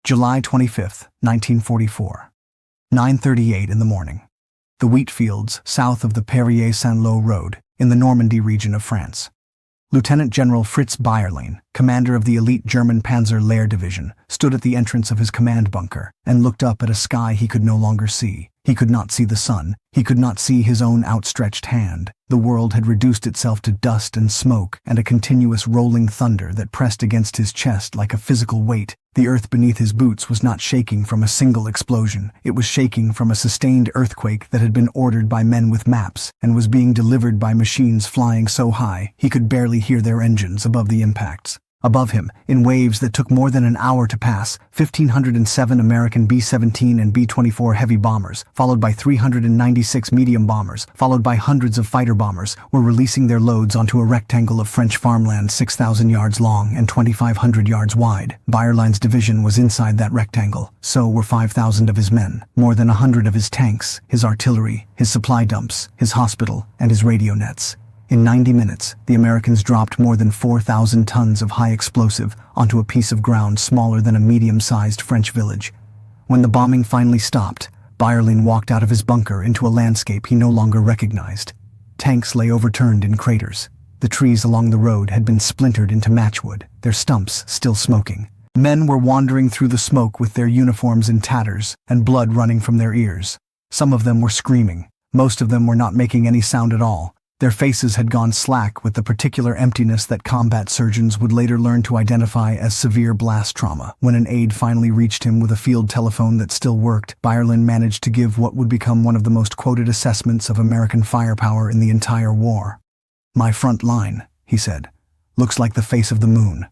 July 25, 1944. 9:38 in the morning. The wheat fields south of the Perrier-Saint-Lô road, in the Normandy region of France. Lieutenant General Fritz Bayerlein, commander of the elite German Panzer Lehr division, stood at the entrance of his command bunker and looked up at a sky he could no longer see. He could not see the sun. He could not see his own outstretched hand. The world had reduced itself to dust and smoke and a continuous rolling thunder that pressed against his chest like a physical weight. The earth beneath his boots was not shaking from a single explosion. It was shaking from a sustained earthquake that had been ordered by men with maps and was being delivered by machines flying so high he could barely hear their engines above the impacts. Above him, in waves that took more than an hour to pass, 1,507 American B-17 and B-24 heavy bombers, followed by 396 medium bombers, followed by hundreds of fighter bombers, were releasing their loads onto a rectangle of French farmland 6,000 yards long and 2,500 yards wide. Bayerlein's division was inside that rectangle. So were 5,000 of his men, more than 100 of his tanks, his artillery, his supply dumps, his hospital, and his radio nets. In 90 minutes, the Americans dropped more than 4,000 tons of high explosive onto a piece of ground smaller than a medium-sized French village. When the bombing finally stopped, Bayerlein walked out of his bunker into a landscape he no longer recognized. Tanks lay overturned in craters. The trees along the road had been splintered into matchwood, their stumps still smoking. Men were wandering through the smoke with their uniforms in tatters and blood running from their ears. Some of them were screaming. Most of them were not making any sound at all. Their faces had gone slack with the particular emptiness that combat surgeons would later learn to identify as severe blast trauma. When an aide finally reached him with a field telephone that still worked, Bayerlein managed to give what would become one of the most quoted assessments of American firepower in the entire war. "My front line," he said, "looks like the face of the moon.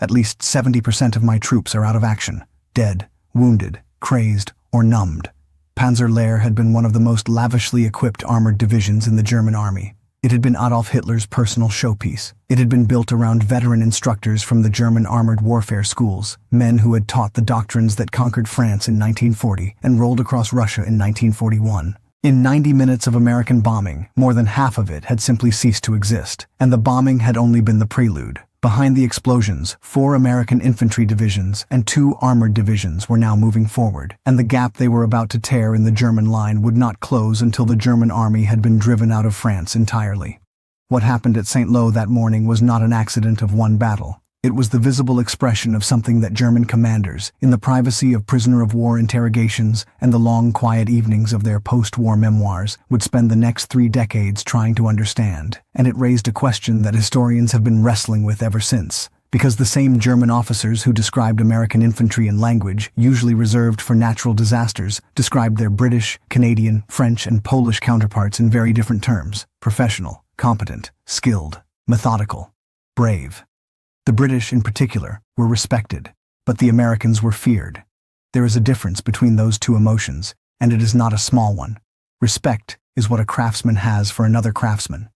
At least 70% of my troops are out of action, dead, wounded, crazed, or numbed." Panzer Lehr had been one of the most lavishly equipped armored divisions in the German army. It had been Adolf Hitler's personal showpiece. It had been built around veteran instructors from the German armored warfare schools, men who had taught the doctrines that conquered France in 1940 and rolled across Russia in 1941. In 90 minutes of American bombing, more than half of it had simply ceased to exist, and the bombing had only been the prelude. Behind the explosions, 4 American infantry divisions and 2 armored divisions were now moving forward, and the gap they were about to tear in the German line would not close until the German army had been driven out of France entirely. What happened at Saint-Lô that morning was not an accident of one battle. It was the visible expression of something that German commanders, in the privacy of prisoner-of-war interrogations and the long, quiet evenings of their post-war memoirs, would spend the next 3 decades trying to understand. And it raised a question that historians have been wrestling with ever since. Because the same German officers who described American infantry in language usually reserved for natural disasters described their British, Canadian, French, and Polish counterparts in very different terms: professional, competent, skilled, methodical, brave. The British, in particular, were respected, but the Americans were feared. There is a difference between those two emotions, and it is not a small one. Respect is what a craftsman has for another craftsman.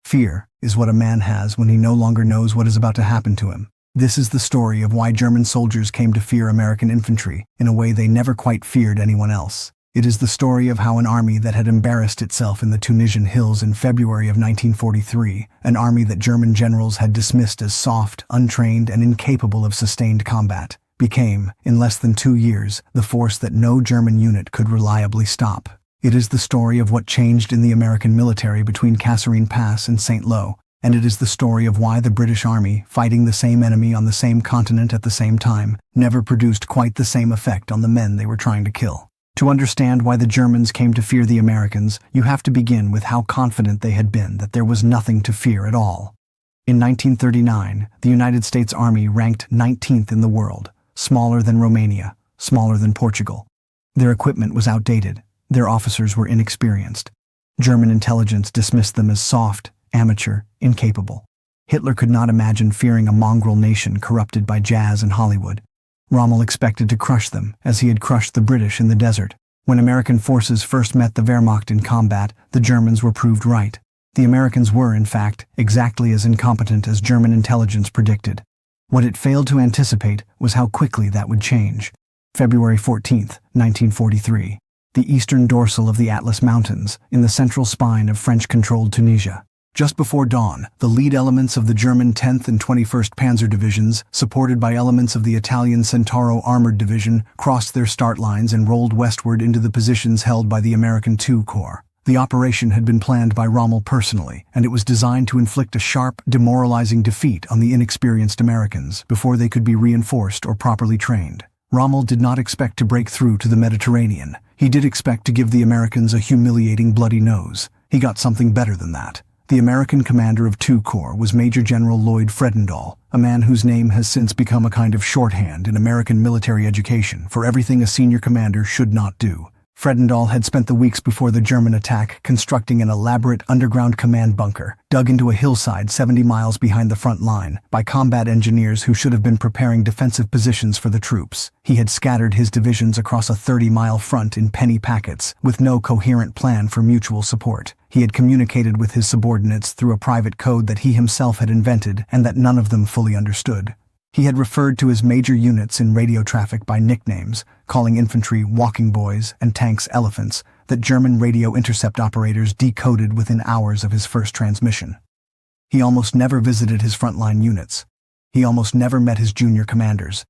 Fear is what a man has when he no longer knows what is about to happen to him. This is the story of why German soldiers came to fear American infantry in a way they never quite feared anyone else. It is the story of how an army that had embarrassed itself in the Tunisian hills in February of 1943, an army that German generals had dismissed as soft, untrained, and incapable of sustained combat, became, in less than 2 years, the force that no German unit could reliably stop. It is the story of what changed in the American military between Kasserine Pass and Saint-Lô, and it is the story of why the British Army, fighting the same enemy on the same continent at the same time, never produced quite the same effect on the men they were trying to kill. To understand why the Germans came to fear the Americans, you have to begin with how confident they had been that there was nothing to fear at all. In 1939, the United States Army ranked 19th in the world, smaller than Romania, smaller than Portugal. Their equipment was outdated. Their officers were inexperienced. German intelligence dismissed them as soft, amateur, incapable. Hitler could not imagine fearing a mongrel nation corrupted by jazz and Hollywood. Rommel expected to crush them, as he had crushed the British in the desert. When American forces first met the Wehrmacht in combat, the Germans were proved right. The Americans were, in fact, exactly as incompetent as German intelligence predicted. What it failed to anticipate was how quickly that would change. February 14, 1943. The eastern dorsal of the Atlas Mountains, in the central spine of French-controlled Tunisia. Just before dawn, the lead elements of the German 10th and 21st Panzer Divisions, supported by elements of the Italian Centauro Armored Division, crossed their start lines and rolled westward into the positions held by the American II Corps. The operation had been planned by Rommel personally, and it was designed to inflict a sharp, demoralizing defeat on the inexperienced Americans before they could be reinforced or properly trained. Rommel did not expect to break through to the Mediterranean. He did expect to give the Americans a humiliating bloody nose. He got something better than that. The American commander of II Corps was Major General Lloyd Fredendall, a man whose name has since become a kind of shorthand in American military education for everything a senior commander should not do. Fredendall had spent the weeks before the German attack constructing an elaborate underground command bunker, dug into a hillside 70 miles behind the front line, by combat engineers who should have been preparing defensive positions for the troops. He had scattered his divisions across a 30-mile front in penny packets, with no coherent plan for mutual support. He had communicated with his subordinates through a private code that he himself had invented and that none of them fully understood. He had referred to his major units in radio traffic by nicknames, calling infantry walking boys and tanks elephants, that German radio intercept operators decoded within hours of his first transmission. He almost never visited his frontline units. He almost never met his junior commanders.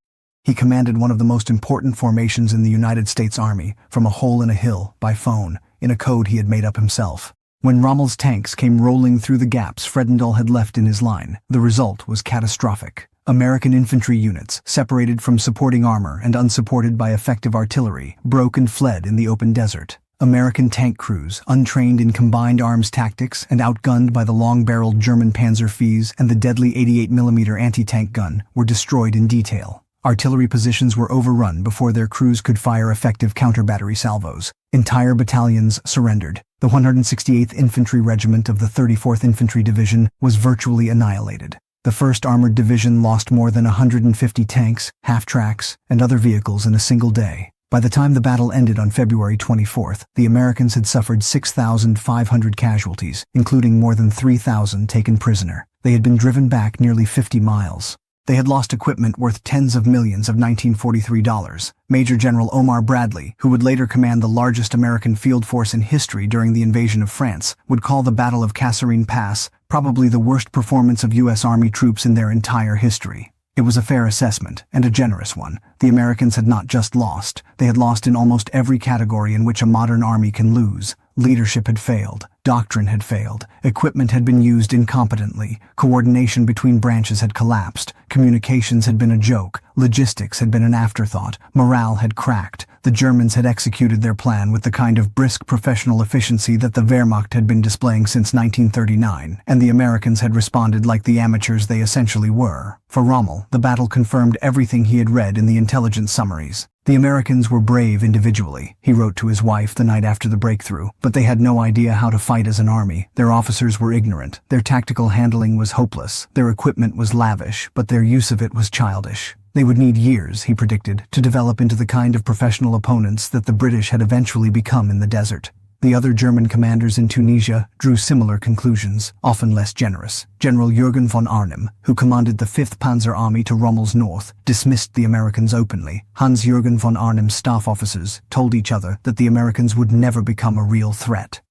He commanded one of the most important formations in the United States Army from a hole in a hill, by phone, in a code he had made up himself. When Rommel's tanks came rolling through the gaps Fredendall had left in his line, the result was catastrophic. American infantry units, separated from supporting armor and unsupported by effective artillery, broke and fled in the open desert. American tank crews, untrained in combined arms tactics and outgunned by the long-barreled German Panzer Vs and the deadly 88mm anti-tank gun, were destroyed in detail. Artillery positions were overrun before their crews could fire effective counter-battery salvos. Entire battalions surrendered. The 168th Infantry Regiment of the 34th Infantry Division was virtually annihilated. The 1st Armored Division lost more than 150 tanks, half-tracks, and other vehicles in a single day. By the time the battle ended on February 24th, the Americans had suffered 6,500 casualties, including more than 3,000 taken prisoner. They had been driven back nearly 50 miles. They had lost equipment worth tens of millions of $1943. Major General Omar Bradley, who would later command the largest American field force in history during the invasion of France, would call the Battle of Kasserine Pass probably the worst performance of U.S. Army troops in their entire history. It was a fair assessment, and a generous one. The Americans had not just lost, they had lost in almost every category in which a modern army can lose. Leadership had failed, doctrine had failed, equipment had been used incompetently, coordination between branches had collapsed, communications had been a joke, logistics had been an afterthought, morale had cracked. The Germans had executed their plan with the kind of brisk professional efficiency that the Wehrmacht had been displaying since 1939, and the Americans had responded like the amateurs they essentially were. For Rommel, the battle confirmed everything he had read in the intelligence summaries. The Americans were brave individually, he wrote to his wife the night after the breakthrough, but they had no idea how to fight as an army. Their officers were ignorant, their tactical handling was hopeless, their equipment was lavish, but their use of it was childish. They would need years, he predicted, to develop into the kind of professional opponents that the British had eventually become in the desert. The other German commanders in Tunisia drew similar conclusions, often less generous. General Jürgen von Arnim, who commanded the 5th Panzer Army to Rommel's north, dismissed the Americans openly. Hans-Jürgen von Arnim's staff officers told each other that the Americans would never become a real threat.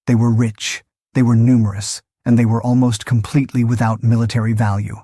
They were rich, they were numerous, and they were almost completely without military value.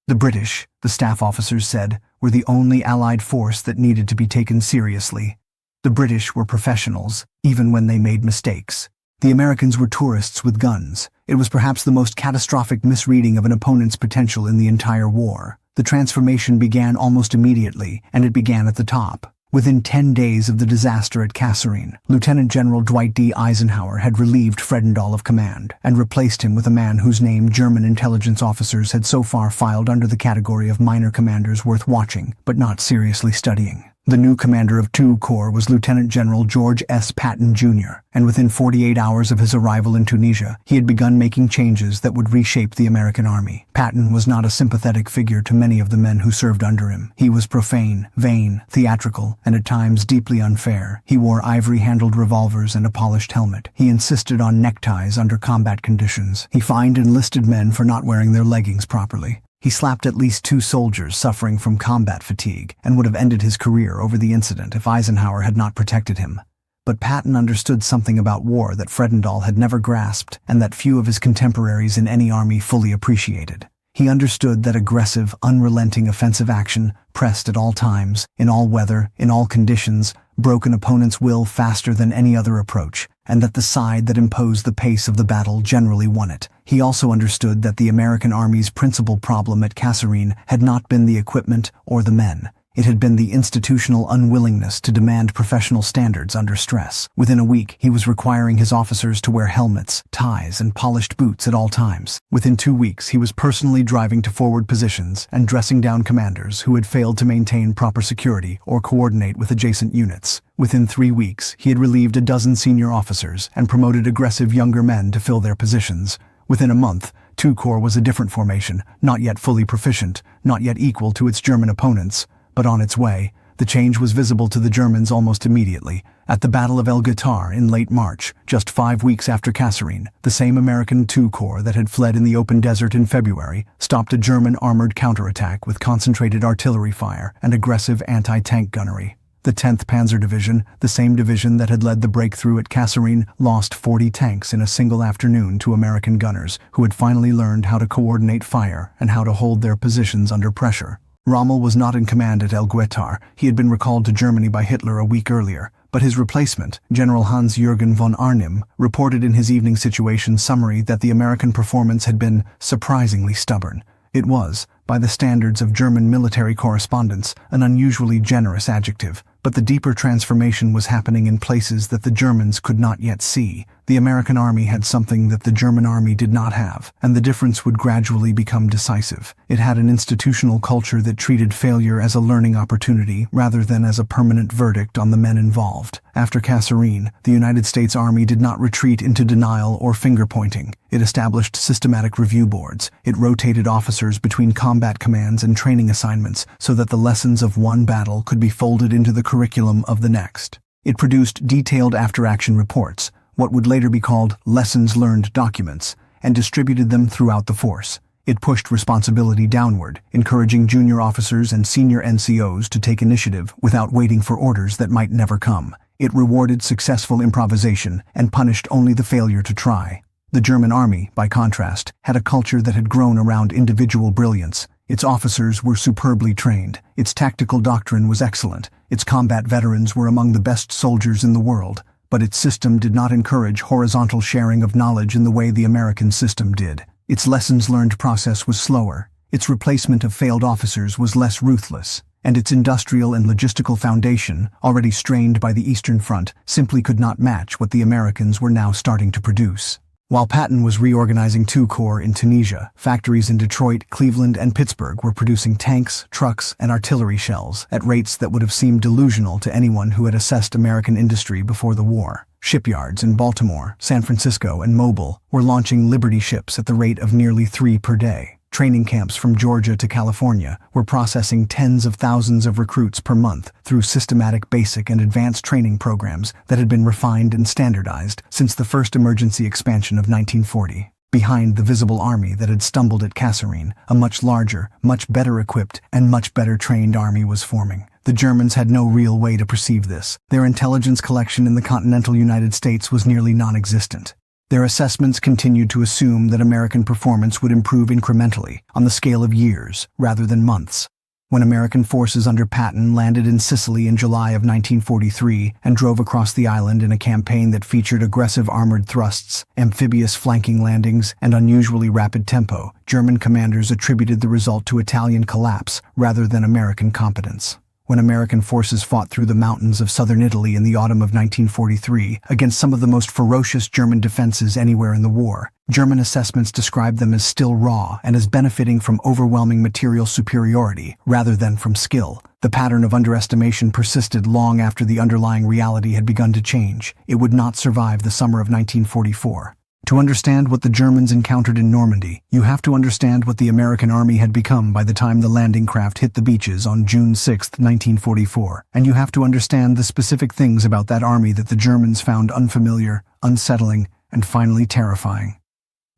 The British, the staff officers said, were the only Allied force that needed to be taken seriously. The British were professionals, even when they made mistakes. The Americans were tourists with guns. It was perhaps the most catastrophic misreading of an opponent's potential in the entire war. The transformation began almost immediately, and it began at the top. Within 10 days of the disaster at Kasserine, Lieutenant General Dwight D. Eisenhower had relieved Fredendall of command and replaced him with a man whose name German intelligence officers had so far filed under the category of minor commanders worth watching, but not seriously studying. The new commander of II Corps was Lieutenant General George S. Patton, Jr., and within 48 hours of his arrival in Tunisia, he had begun making changes that would reshape the American army. Patton was not a sympathetic figure to many of the men who served under him. He was profane, vain, theatrical, and at times deeply unfair. He wore ivory-handled revolvers and a polished helmet. He insisted on neckties under combat conditions. He fined enlisted men for not wearing their leggings properly. He slapped at least 2 soldiers suffering from combat fatigue and would have ended his career over the incident if Eisenhower had not protected him. But Patton understood something about war that Fredendall had never grasped and that few of his contemporaries in any army fully appreciated. He understood that aggressive, unrelenting offensive action, pressed at all times, in all weather, in all conditions, broke an opponent's will faster than any other approach, and that the side that imposed the pace of the battle generally won it. He also understood that the American Army's principal problem at Kasserine had not been the equipment or the men. It had been the institutional unwillingness to demand professional standards under stress. Within a week, he was requiring his officers to wear helmets, ties, and polished boots at all times. Within 2 weeks, he was personally driving to forward positions and dressing down commanders who had failed to maintain proper security or coordinate with adjacent units. Within 3 weeks, he had relieved a dozen senior officers and promoted aggressive younger men to fill their positions. Within a month, II Corps was a different formation, not yet fully proficient, not yet equal to its German opponents, but on its way. The change was visible to the Germans almost immediately. At the Battle of El Guitar in late March, just 5 weeks after Kasserine, the same American II Corps that had fled in the open desert in February stopped a German armored counterattack with concentrated artillery fire and aggressive anti-tank gunnery. The 10th Panzer Division, the same division that had led the breakthrough at Kasserine, lost 40 tanks in a single afternoon to American gunners who had finally learned how to coordinate fire and how to hold their positions under pressure. Rommel was not in command at El Guitar. He had been recalled to Germany by Hitler a week earlier, but his replacement, General Hans-Jürgen von Arnim, reported in his evening situation summary that the American performance had been surprisingly stubborn. It was, by the standards of German military correspondence, an unusually generous adjective, but the deeper transformation was happening in places that the Germans could not yet see. The American army had something that the German army did not have, and the difference would gradually become decisive. It had an institutional culture that treated failure as a learning opportunity rather than as a permanent verdict on the men involved. After Kasserine, the United States Army did not retreat into denial or finger-pointing. It established systematic review boards. It rotated officers between combat commands and training assignments so that the lessons of one battle could be folded into the curriculum of the next. It produced detailed after-action reports, what would later be called lessons learned documents, and distributed them throughout the force. It pushed responsibility downward, encouraging junior officers and senior NCOs to take initiative without waiting for orders that might never come. It rewarded successful improvisation and punished only the failure to try. The German army, by contrast, had a culture that had grown around individual brilliance. Its officers were superbly trained. Its tactical doctrine was excellent. Its combat veterans were among the best soldiers in the world. But its system did not encourage horizontal sharing of knowledge in the way the American system did. Its lessons-learned process was slower, its replacement of failed officers was less ruthless, and its industrial and logistical foundation, already strained by the Eastern Front, simply could not match what the Americans were now starting to produce. While Patton was reorganizing II Corps in Tunisia, factories in Detroit, Cleveland, and Pittsburgh were producing tanks, trucks, and artillery shells at rates that would have seemed delusional to anyone who had assessed American industry before the war. Shipyards in Baltimore, San Francisco, and Mobile were launching Liberty ships at the rate of nearly 3 per day. Training camps from Georgia to California were processing tens of thousands of recruits per month through systematic basic and advanced training programs that had been refined and standardized since the first emergency expansion of 1940. Behind the visible army that had stumbled at Kasserine, a much larger, much better equipped, and much better trained army was forming. The Germans had no real way to perceive this. Their intelligence collection in the continental United States was nearly non-existent. Their assessments continued to assume that American performance would improve incrementally, on the scale of years, rather than months. When American forces under Patton landed in Sicily in July of 1943 and drove across the island in a campaign that featured aggressive armored thrusts, amphibious flanking landings, and unusually rapid tempo, German commanders attributed the result to Italian collapse rather than American competence. When American forces fought through the mountains of southern Italy in the autumn of 1943 against some of the most ferocious German defenses anywhere in the war, German assessments described them as still raw and as benefiting from overwhelming material superiority rather than from skill. The pattern of underestimation persisted long after the underlying reality had begun to change. It would not survive the summer of 1944. To understand what the Germans encountered in Normandy, you have to understand what the American army had become by the time the landing craft hit the beaches on June 6, 1944, and you have to understand the specific things about that army that the Germans found unfamiliar, unsettling, and finally terrifying.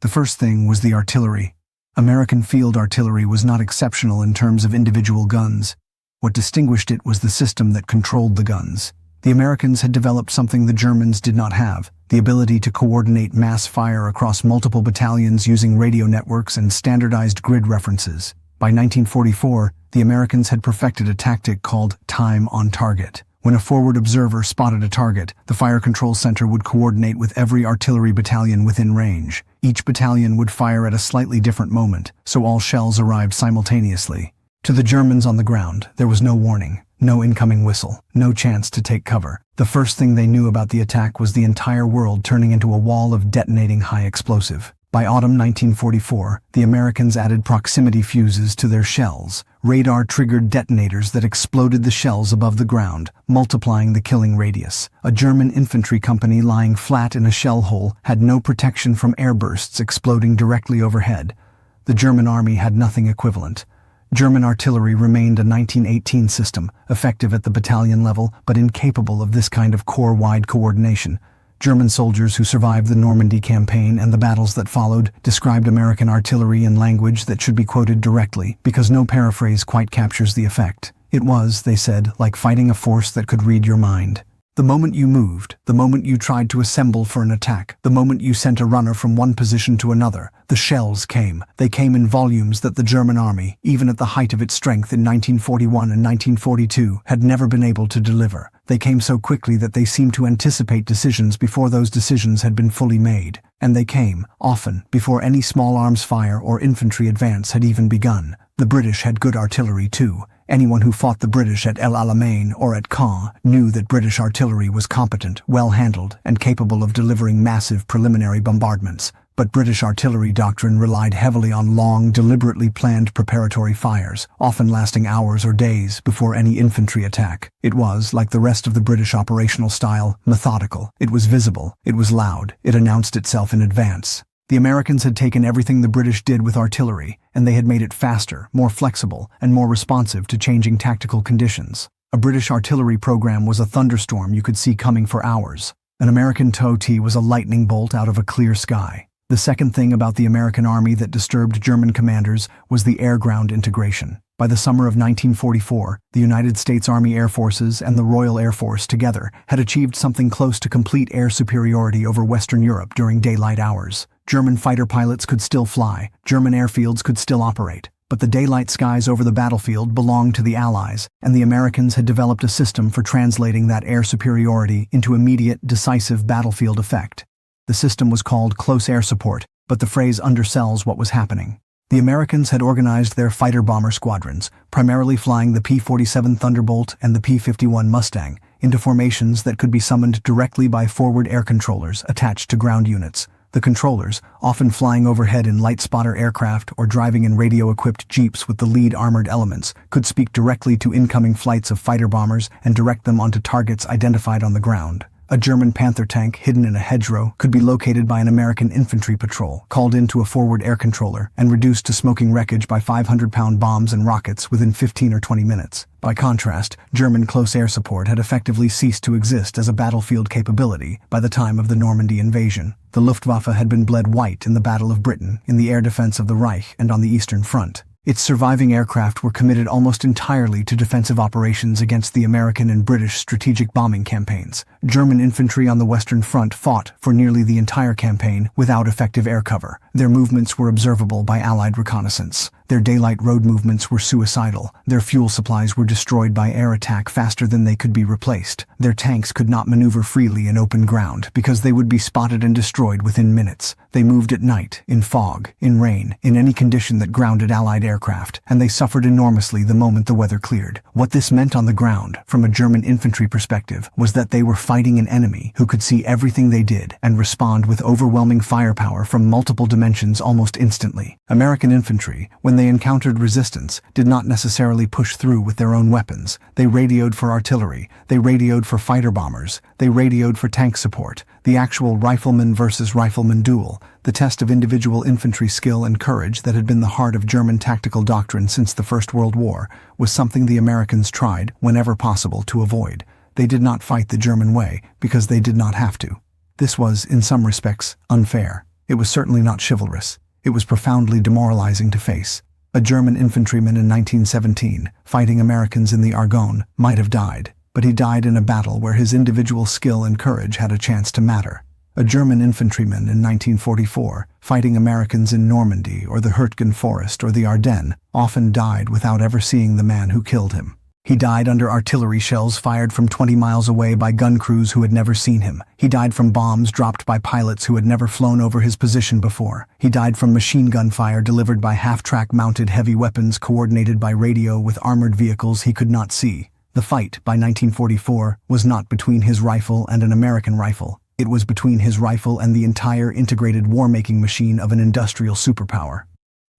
The first thing was the artillery. American field artillery was not exceptional in terms of individual guns. What distinguished it was the system that controlled the guns. The Americans had developed something the Germans did not have, the ability to coordinate mass fire across multiple battalions using radio networks and standardized grid references. By 1944, the Americans had perfected a tactic called time on target. When a forward observer spotted a target, the fire control center would coordinate with every artillery battalion within range. Each battalion would fire at a slightly different moment, so all shells arrived simultaneously. To the Germans on the ground, there was no warning, no incoming whistle, no chance to take cover. The first thing they knew about the attack was the entire world turning into a wall of detonating high explosive. By autumn 1944, the Americans added proximity fuses to their shells, radar-triggered detonators that exploded the shells above the ground, multiplying the killing radius. A German infantry company lying flat in a shell hole had no protection from airbursts exploding directly overhead. The German army had nothing equivalent. German artillery remained a 1918 system, effective at the battalion level, but incapable of this kind of corps-wide coordination. German soldiers who survived the Normandy campaign and the battles that followed described American artillery in language that should be quoted directly, because no paraphrase quite captures the effect. It was, they said, like fighting a force that could read your mind. The moment you moved, the moment you tried to assemble for an attack, the moment you sent a runner from one position to another, the shells came. They came in volumes that the German army, even at the height of its strength in 1941 and 1942, had never been able to deliver. They came so quickly that they seemed to anticipate decisions before those decisions had been fully made. And they came, often, before any small arms fire or infantry advance had even begun. The British had good artillery too. Anyone who fought the British at El Alamein or at Caen knew that British artillery was competent, well-handled, and capable of delivering massive preliminary bombardments. But British artillery doctrine relied heavily on long, deliberately planned preparatory fires, often lasting hours or days before any infantry attack. It was, like the rest of the British operational style, methodical. It was visible. It was loud. It announced itself in advance. The Americans had taken everything the British did with artillery, and they had made it faster, more flexible, and more responsive to changing tactical conditions. A British artillery program was a thunderstorm you could see coming for hours. An American TOT was a lightning bolt out of a clear sky. The second thing about the American army that disturbed German commanders was the air-ground integration. By the summer of 1944, the United States Army Air Forces and the Royal Air Force together had achieved something close to complete air superiority over Western Europe during daylight hours. German fighter pilots could still fly, German airfields could still operate, but the daylight skies over the battlefield belonged to the Allies, and the Americans had developed a system for translating that air superiority into immediate, decisive battlefield effect. The system was called close air support, but the phrase undersells what was happening. The Americans had organized their fighter-bomber squadrons, primarily flying the P-47 Thunderbolt and the P-51 Mustang, into formations that could be summoned directly by forward air controllers attached to ground units. The controllers, often flying overhead in light spotter aircraft or driving in radio-equipped jeeps with the lead armored elements, could speak directly to incoming flights of fighter bombers and direct them onto targets identified on the ground. A German Panther tank hidden in a hedgerow could be located by an American infantry patrol, called into a forward air controller, and reduced to smoking wreckage by 500-pound bombs and rockets within 15 or 20 minutes. By contrast, German close air support had effectively ceased to exist as a battlefield capability by the time of the Normandy invasion. The Luftwaffe had been bled white in the Battle of Britain, in the air defense of the Reich, and on the Eastern Front. Its surviving aircraft were committed almost entirely to defensive operations against the American and British strategic bombing campaigns. German infantry on the Western Front fought for nearly the entire campaign without effective air cover. Their movements were observable by Allied reconnaissance. Their daylight road movements were suicidal. Their fuel supplies were destroyed by air attack faster than they could be replaced. Their tanks could not maneuver freely in open ground because they would be spotted and destroyed within minutes. They moved at night, in fog, in rain, in any condition that grounded Allied aircraft, and they suffered enormously the moment the weather cleared. What this meant on the ground, from a German infantry perspective, was that they were fighting an enemy who could see everything they did and respond with overwhelming firepower from multiple dimensions almost instantly. American infantry, when they encountered resistance, did not necessarily push through with their own weapons. They radioed for artillery, they radioed for fighter bombers, they radioed for tank support. The actual rifleman versus rifleman duel, the test of individual infantry skill and courage that had been the heart of German tactical doctrine since the First World War, was something the Americans tried, whenever possible, to avoid. They did not fight the German way because they did not have to. This was, in some respects, unfair. It was certainly not chivalrous. It was profoundly demoralizing to face. A German infantryman in 1917, fighting Americans in the Argonne, might have died. but he died in a battle where his individual skill and courage had a chance to matter. A German infantryman in 1944, fighting Americans in Normandy or the Hurtgen Forest or the Ardennes, often died without ever seeing the man who killed him. He died under artillery shells fired from 20 miles away by gun crews who had never seen him. He died from bombs dropped by pilots who had never flown over his position before. He died from machine gun fire delivered by half-track mounted heavy weapons coordinated by radio with armored vehicles he could not see. The fight, by 1944, was not between his rifle and an American rifle. It was between his rifle and the entire integrated war-making machine of an industrial superpower.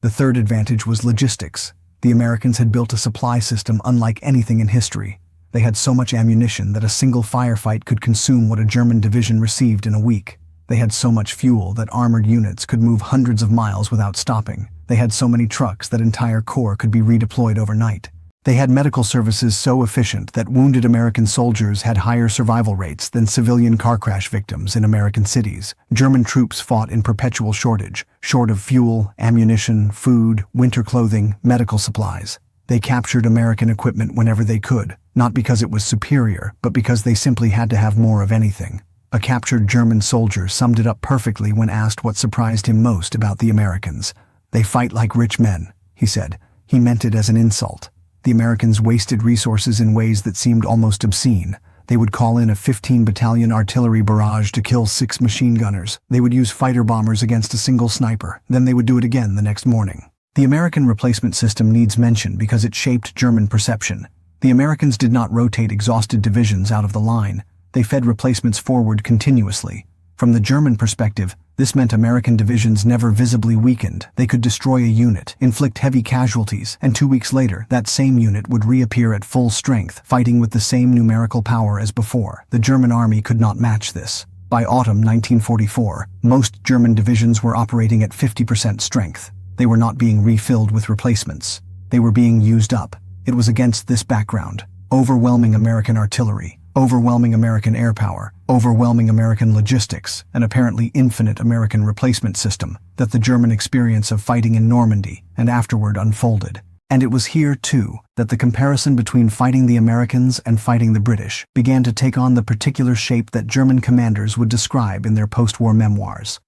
The third advantage was logistics. The Americans had built a supply system unlike anything in history. They had so much ammunition that a single firefight could consume what a German division received in a week. They had so much fuel that armored units could move hundreds of miles without stopping. They had so many trucks that entire corps could be redeployed overnight. They had medical services so efficient that wounded American soldiers had higher survival rates than civilian car crash victims in American cities. German troops fought in perpetual shortage, short of fuel, ammunition, food, winter clothing, medical supplies. They captured American equipment whenever they could, not because it was superior, but because they simply had to have more of anything. A captured German soldier summed it up perfectly when asked what surprised him most about the Americans. "They fight like rich men," he said. He meant it as an insult. The Americans wasted resources in ways that seemed almost obscene. They would call in a 15-battalion artillery barrage to kill 6 machine gunners. They would use fighter bombers against a single sniper. Then they would do it again the next morning. The American replacement system needs mention because it shaped German perception. The Americans did not rotate exhausted divisions out of the line. They fed replacements forward continuously. From the German perspective, this meant American divisions never visibly weakened. They could destroy a unit, inflict heavy casualties, and 2 weeks later, that same unit would reappear at full strength, fighting with the same numerical power as before. The German army could not match this. By autumn 1944, most German divisions were operating at 50% strength. They were not being refilled with replacements. They were being used up. It was against this background, overwhelming American artillery, overwhelming American air power, overwhelming American logistics, and apparently infinite American replacement system, that the German experience of fighting in Normandy and afterward unfolded. And it was here, too, that the comparison between fighting the Americans and fighting the British began to take on the particular shape that German commanders would describe in their post-war memoirs.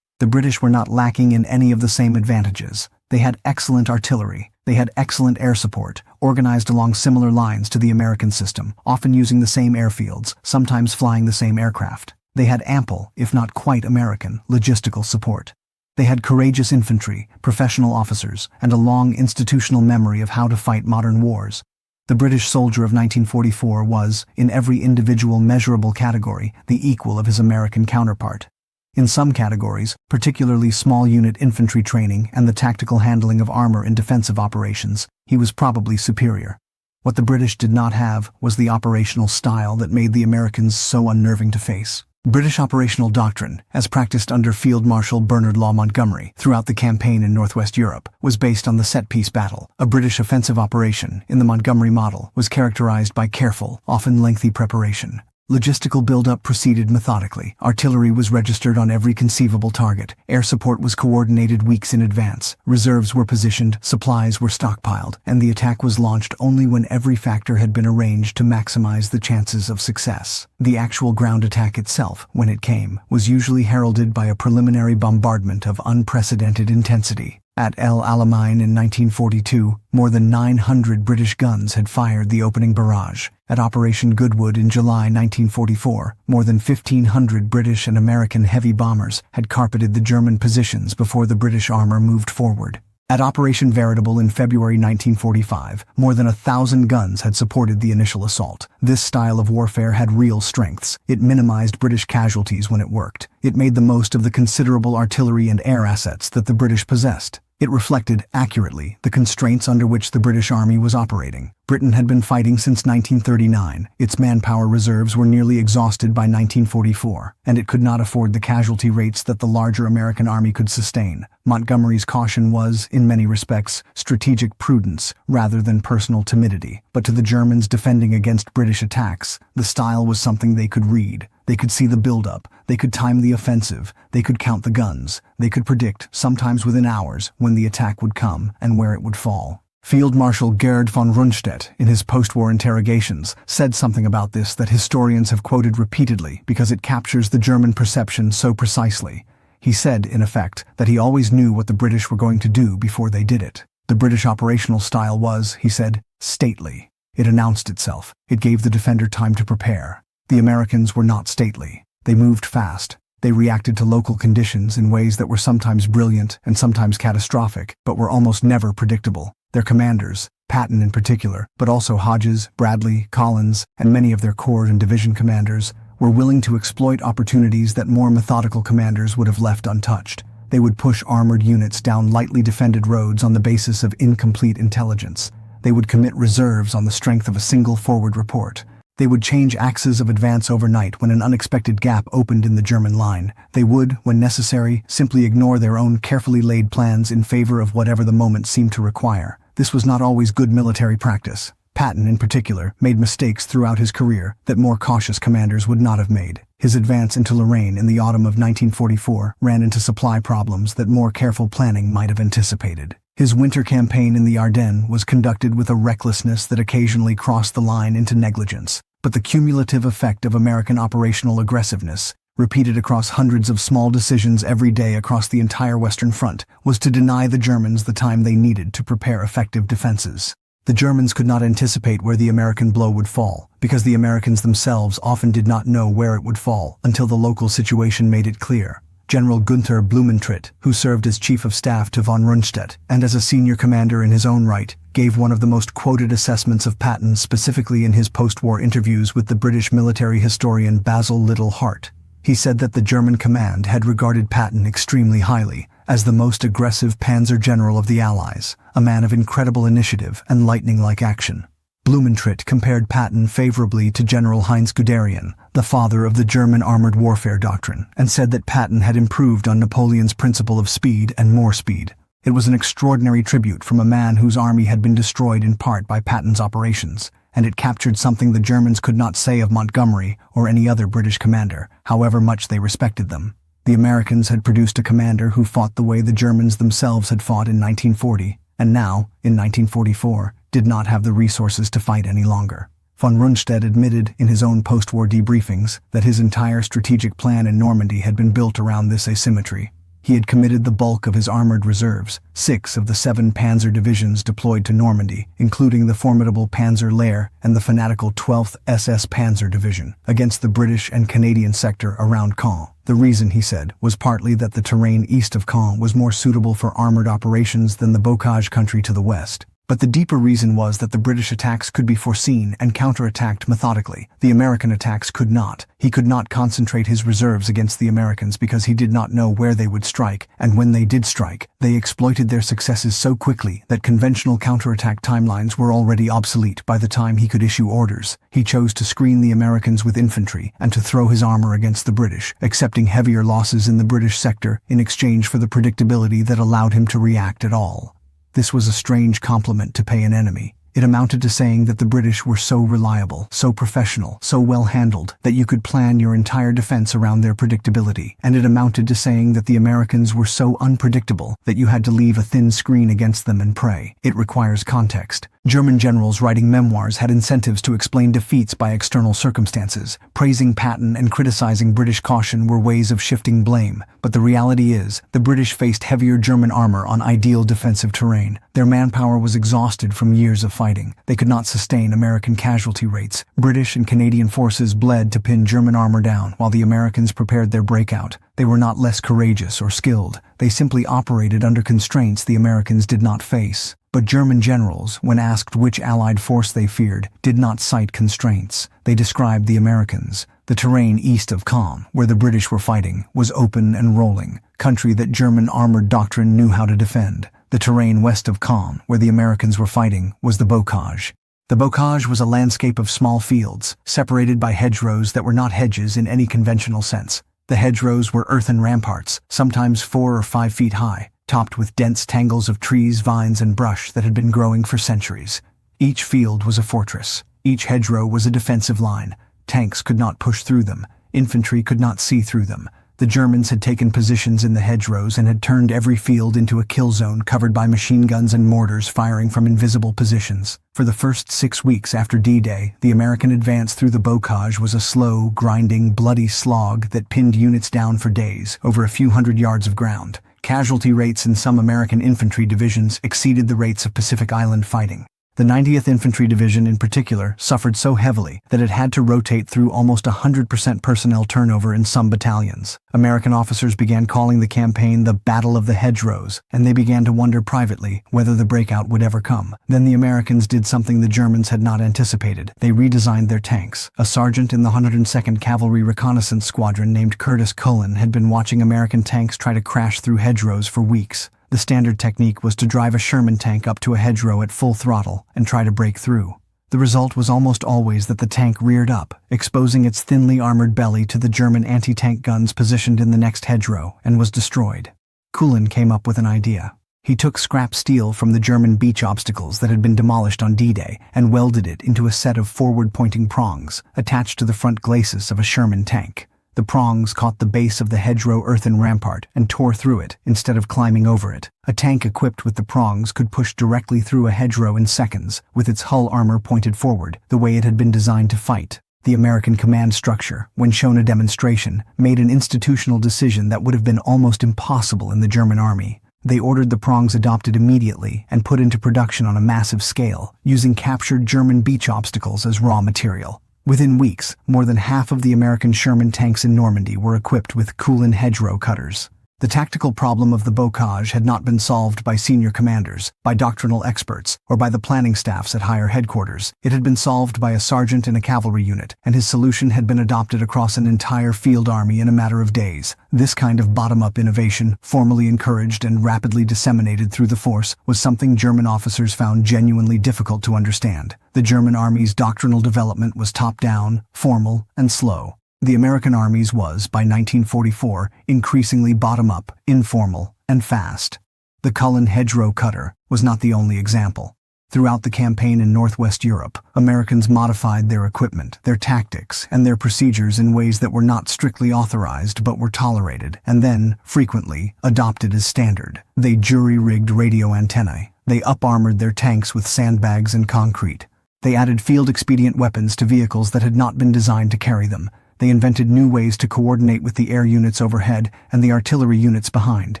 The British were not lacking in any of the same advantages. They had excellent artillery. They had excellent air support, organized along similar lines to the American system, often using the same airfields, sometimes flying the same aircraft. They had ample, if not quite American, logistical support. They had courageous infantry, professional officers, and a long institutional memory of how to fight modern wars. The British soldier of 1944 was, in every individual measurable category, the equal of his American counterpart. In some categories, particularly small unit infantry training and the tactical handling of armor in defensive operations, he was probably superior. What the British did not have was the operational style that made the Americans so unnerving to face. British operational doctrine, as practiced under Field Marshal Bernard Law Montgomery throughout the campaign in Northwest Europe, was based on the set-piece battle. A British offensive operation, in the Montgomery model, was characterized by careful, often lengthy preparation. Logistical build-up proceeded methodically. Artillery was registered on every conceivable target. Air support was coordinated weeks in advance. Reserves were positioned, supplies were stockpiled, and the attack was launched only when every factor had been arranged to maximize the chances of success. The actual ground attack itself, when it came, was usually heralded by a preliminary bombardment of unprecedented intensity. At El Alamein in 1942, more than 900 British guns had fired the opening barrage. At Operation Goodwood in July 1944, more than 1,500 British and American heavy bombers had carpeted the German positions before the British armor moved forward. At Operation Veritable in February 1945, more than 1,000 guns had supported the initial assault. This style of warfare had real strengths. It minimized British casualties when it worked. It made the most of the considerable artillery and air assets that the British possessed. It reflected, accurately, the constraints under which the British Army was operating. Britain had been fighting since 1939. Its manpower reserves were nearly exhausted by 1944, and it could not afford the casualty rates that the larger American army could sustain. Montgomery's caution was, in many respects, strategic prudence rather than personal timidity. But to the Germans defending against British attacks, the style was something they could read. They could see the build-up, they could time the offensive, they could count the guns, they could predict, sometimes within hours, when the attack would come and where it would fall. Field Marshal Gerd von Rundstedt, in his post-war interrogations, said something about this that historians have quoted repeatedly because it captures the German perception so precisely. He said, in effect, that he always knew what the British were going to do before they did it. The British operational style was, he said, stately. It announced itself. It gave the defender time to prepare. The Americans were not stately. They moved fast. They reacted to local conditions in ways that were sometimes brilliant and sometimes catastrophic, but were almost never predictable. Their commanders, Patton in particular, but also Hodges, Bradley, Collins, and many of their corps and division commanders, were willing to exploit opportunities that more methodical commanders would have left untouched. They would push armored units down lightly defended roads on the basis of incomplete intelligence. They would commit reserves on the strength of a single forward report. They would change axes of advance overnight when an unexpected gap opened in the German line. They would, when necessary, simply ignore their own carefully laid plans in favor of whatever the moment seemed to require. This was not always good military practice. Patton, in particular, made mistakes throughout his career that more cautious commanders would not have made. His advance into Lorraine in the autumn of 1944 ran into supply problems that more careful planning might have anticipated. His winter campaign in the Ardennes was conducted with a recklessness that occasionally crossed the line into negligence. But the cumulative effect of American operational aggressiveness, repeated across hundreds of small decisions every day across the entire Western Front, was to deny the Germans the time they needed to prepare effective defenses. The Germans could not anticipate where the American blow would fall, because the Americans themselves often did not know where it would fall until the local situation made it clear. General Gunther Blumentritt, who served as Chief of Staff to von Rundstedt and as a senior commander in his own right, gave one of the most quoted assessments of Patton specifically in his post-war interviews with the British military historian Basil Liddell Hart. He said that the German command had regarded Patton extremely highly, as the most aggressive panzer general of the Allies, a man of incredible initiative and lightning-like action. Blumentritt compared Patton favorably to General Heinz Guderian, the father of the German armored warfare doctrine, and said that Patton had improved on Napoleon's principle of speed and more speed. It was an extraordinary tribute from a man whose army had been destroyed in part by Patton's operations, and it captured something the Germans could not say of Montgomery or any other British commander, however much they respected them. The Americans had produced a commander who fought the way the Germans themselves had fought in 1940, and now, in 1944, did not have the resources to fight any longer. Von Rundstedt admitted in his own post-war debriefings that his entire strategic plan in Normandy had been built around this asymmetry. He had committed the bulk of his armored reserves, 6 of the 7 panzer divisions deployed to Normandy, including the formidable Panzer Lehr and the fanatical 12th SS Panzer Division, against the British and Canadian sector around Caen. The reason, he said, was partly that the terrain east of Caen was more suitable for armored operations than the Bocage country to the west. But the deeper reason was that the British attacks could be foreseen and counterattacked methodically. The American attacks could not. He could not concentrate his reserves against the Americans because he did not know where they would strike, and when they did strike, they exploited their successes so quickly that conventional counterattack timelines were already obsolete by the time he could issue orders. He chose to screen the Americans with infantry and to throw his armor against the British, accepting heavier losses in the British sector in exchange for the predictability that allowed him to react at all. This was a strange compliment to pay an enemy. It amounted to saying that the British were so reliable, so professional, so well-handled, that you could plan your entire defense around their predictability. And it amounted to saying that the Americans were so unpredictable that you had to leave a thin screen against them and pray. It requires context. German generals writing memoirs had incentives to explain defeats by external circumstances. Praising Patton and criticizing British caution were ways of shifting blame. But the reality is, the British faced heavier German armor on ideal defensive terrain. Their manpower was exhausted from years of fighting. They could not sustain American casualty rates. British and Canadian forces bled to pin German armor down while the Americans prepared their breakout. They were not less courageous or skilled. They simply operated under constraints the Americans did not face. But German generals, when asked which Allied force they feared, did not cite constraints. They described the Americans. The terrain east of Caen, where the British were fighting, was open and rolling, country that German armored doctrine knew how to defend. The terrain west of Caen, where the Americans were fighting, was the Bocage. The Bocage was a landscape of small fields, separated by hedgerows that were not hedges in any conventional sense. The hedgerows were earthen ramparts, sometimes 4 or 5 feet high, topped with dense tangles of trees, vines, and brush that had been growing for centuries. Each field was a fortress. Each hedgerow was a defensive line. Tanks could not push through them. Infantry could not see through them. The Germans had taken positions in the hedgerows and had turned every field into a kill zone covered by machine guns and mortars firing from invisible positions. For the first 6 weeks after D-Day, the American advance through the bocage was a slow, grinding, bloody slog that pinned units down for days, over a few hundred yards of ground. Casualty rates in some American infantry divisions exceeded the rates of Pacific Island fighting. The 90th Infantry Division in particular suffered so heavily that it had to rotate through almost 100% personnel turnover in some battalions. American officers began calling the campaign the Battle of the Hedgerows, and they began to wonder privately whether the breakout would ever come. Then the Americans did something the Germans had not anticipated. They redesigned their tanks. A sergeant in the 102nd Cavalry Reconnaissance Squadron named Curtis Cullen had been watching American tanks try to crash through hedgerows for weeks. The standard technique was to drive a Sherman tank up to a hedgerow at full throttle and try to break through. The result was almost always that the tank reared up, exposing its thinly armored belly to the German anti-tank guns positioned in the next hedgerow, and was destroyed. Cullen came up with an idea. He took scrap steel from the German beach obstacles that had been demolished on D-Day and welded it into a set of forward-pointing prongs attached to the front glacis of a Sherman tank. The prongs caught the base of the hedgerow earthen rampart and tore through it instead of climbing over it. A tank equipped with the prongs could push directly through a hedgerow in seconds, with its hull armor pointed forward, the way it had been designed to fight. The American command structure, when shown a demonstration, made an institutional decision that would have been almost impossible in the German army. They ordered the prongs adopted immediately and put into production on a massive scale, using captured German beach obstacles as raw material. Within weeks, more than half of the American Sherman tanks in Normandy were equipped with Cullen hedgerow cutters. The tactical problem of the bocage had not been solved by senior commanders, by doctrinal experts, or by the planning staffs at higher headquarters. It had been solved by a sergeant in a cavalry unit, and his solution had been adopted across an entire field army in a matter of days. This kind of bottom-up innovation, formally encouraged and rapidly disseminated through the force, was something German officers found genuinely difficult to understand. The German army's doctrinal development was top-down, formal, and slow. The American army's was, by 1944, increasingly bottom-up, informal, and fast. The Cullen hedgerow cutter was not the only example. Throughout the campaign in Northwest Europe, Americans modified their equipment, their tactics, and their procedures in ways that were not strictly authorized but were tolerated, and then, frequently, adopted as standard. They jury-rigged radio antennae. They up-armored their tanks with sandbags and concrete. They added field-expedient weapons to vehicles that had not been designed to carry them. They invented new ways to coordinate with the air units overhead and the artillery units behind.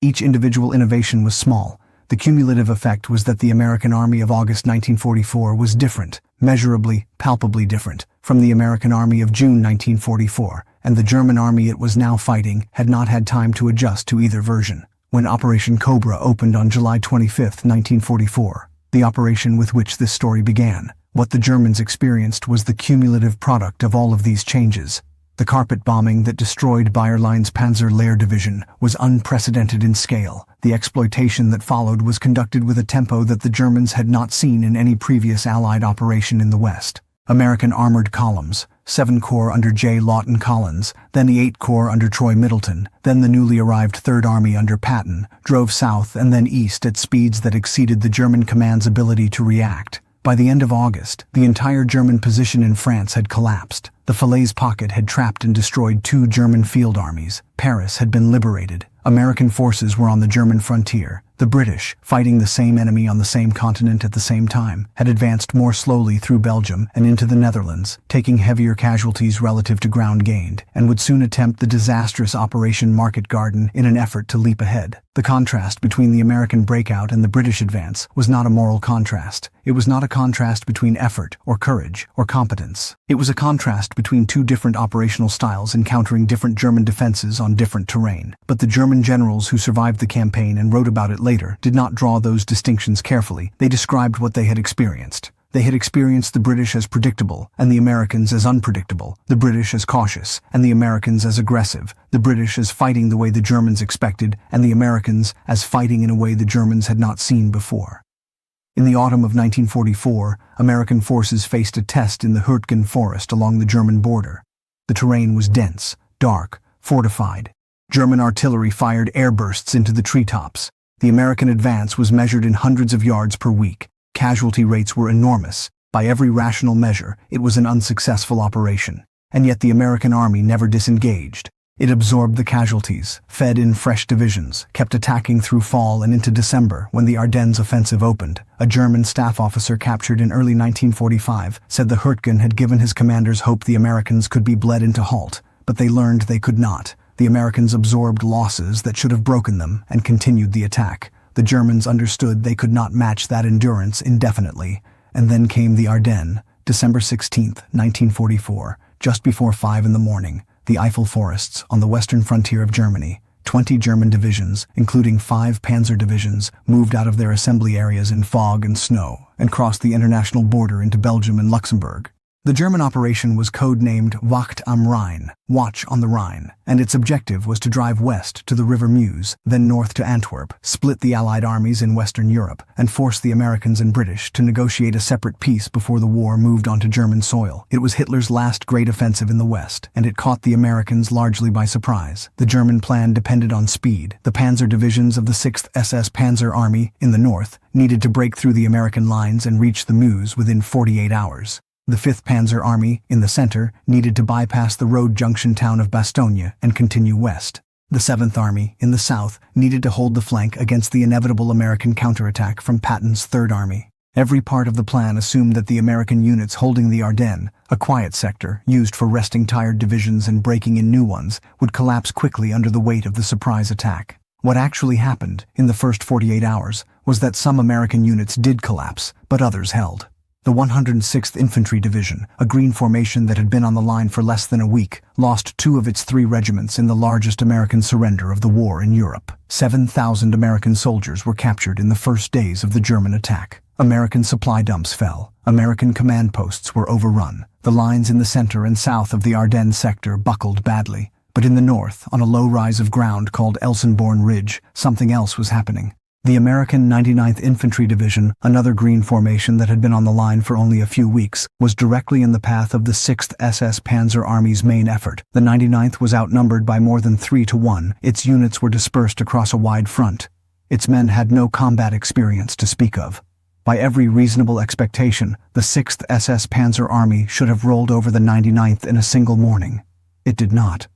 Each individual innovation was small. The cumulative effect was that the American Army of August 1944 was different, measurably, palpably different, from the American Army of June 1944, and the German army it was now fighting had not had time to adjust to either version. When Operation Cobra opened on July 25, 1944, the operation with which this story began, what the Germans experienced was the cumulative product of all of these changes. The carpet bombing that destroyed Bayerlein's Panzer Lehr Division was unprecedented in scale. The exploitation that followed was conducted with a tempo that the Germans had not seen in any previous Allied operation in the West. American armored columns, 7 Corps under J. Lawton Collins, then the 8 Corps under Troy Middleton, then the newly arrived 3rd Army under Patton, drove south and then east at speeds that exceeded the German command's ability to react. By the end of August, the entire German position in France had collapsed. The Falaise Pocket had trapped and destroyed 2 German field armies. Paris had been liberated. American forces were on the German frontier. The British, fighting the same enemy on the same continent at the same time, had advanced more slowly through Belgium and into the Netherlands, taking heavier casualties relative to ground gained, and would soon attempt the disastrous Operation Market Garden in an effort to leap ahead. The contrast between the American breakout and the British advance was not a moral contrast. It was not a contrast between effort or courage or competence. It was a contrast between 2 different operational styles encountering different German defenses on different terrain. But the German generals who survived the campaign and wrote about it later did not draw those distinctions carefully. They described what they had experienced. They had experienced the British as predictable and the Americans as unpredictable, the British as cautious and the Americans as aggressive, the British as fighting the way the Germans expected and the Americans as fighting in a way the Germans had not seen before. In the autumn of 1944, American forces faced a test in the Hürtgen forest along the German border. The terrain was dense, dark, fortified. German artillery fired airbursts into the treetops. The American advance was measured in hundreds of yards per week. Casualty rates were enormous. By every rational measure, it was an unsuccessful operation. And yet the American army never disengaged. It absorbed the casualties, fed in fresh divisions, kept attacking through fall and into December when the Ardennes offensive opened. A German staff officer captured in early 1945 said the Hurtgen had given his commanders hope the Americans could be bled into halt, but they learned they could not. The Americans absorbed losses that should have broken them and continued the attack. The Germans understood they could not match that endurance indefinitely. And then came the Ardennes, December 16, 1944, just before 5 in the morning. The Eifel forests on the western frontier of Germany. 20 German divisions, including 5 panzer divisions, moved out of their assembly areas in fog and snow and crossed the international border into Belgium and Luxembourg. The German operation was codenamed Wacht am Rhein, Watch on the Rhine, and its objective was to drive west to the River Meuse, then north to Antwerp, split the Allied armies in Western Europe, and force the Americans and British to negotiate a separate peace before the war moved onto German soil. It was Hitler's last great offensive in the West, and it caught the Americans largely by surprise. The German plan depended on speed. The panzer divisions of the 6th SS Panzer Army in the north needed to break through the American lines and reach the Meuse within 48 hours. The 5th Panzer Army, in the center, needed to bypass the road junction town of Bastogne and continue west. The 7th Army, in the south, needed to hold the flank against the inevitable American counterattack from Patton's 3rd Army. Every part of the plan assumed that the American units holding the Ardennes, a quiet sector used for resting tired divisions and breaking in new ones, would collapse quickly under the weight of the surprise attack. What actually happened, in the first 48 hours, was that some American units did collapse, but others held. The 106th Infantry Division, a green formation that had been on the line for less than a week, lost 2 of its 3 regiments in the largest American surrender of the war in Europe. 7,000 American soldiers were captured in the first days of the German attack. American supply dumps fell. American command posts were overrun. The lines in the center and south of the Ardennes sector buckled badly. But in the north, on a low rise of ground called Elsenborn Ridge, something else was happening. The American 99th Infantry Division, another green formation that had been on the line for only a few weeks, was directly in the path of the 6th SS Panzer Army's main effort. The 99th was outnumbered by more than 3 to 1. Its units were dispersed across a wide front. Its men had no combat experience to speak of. By every reasonable expectation, the 6th SS Panzer Army should have rolled over the 99th in a single morning. It did not.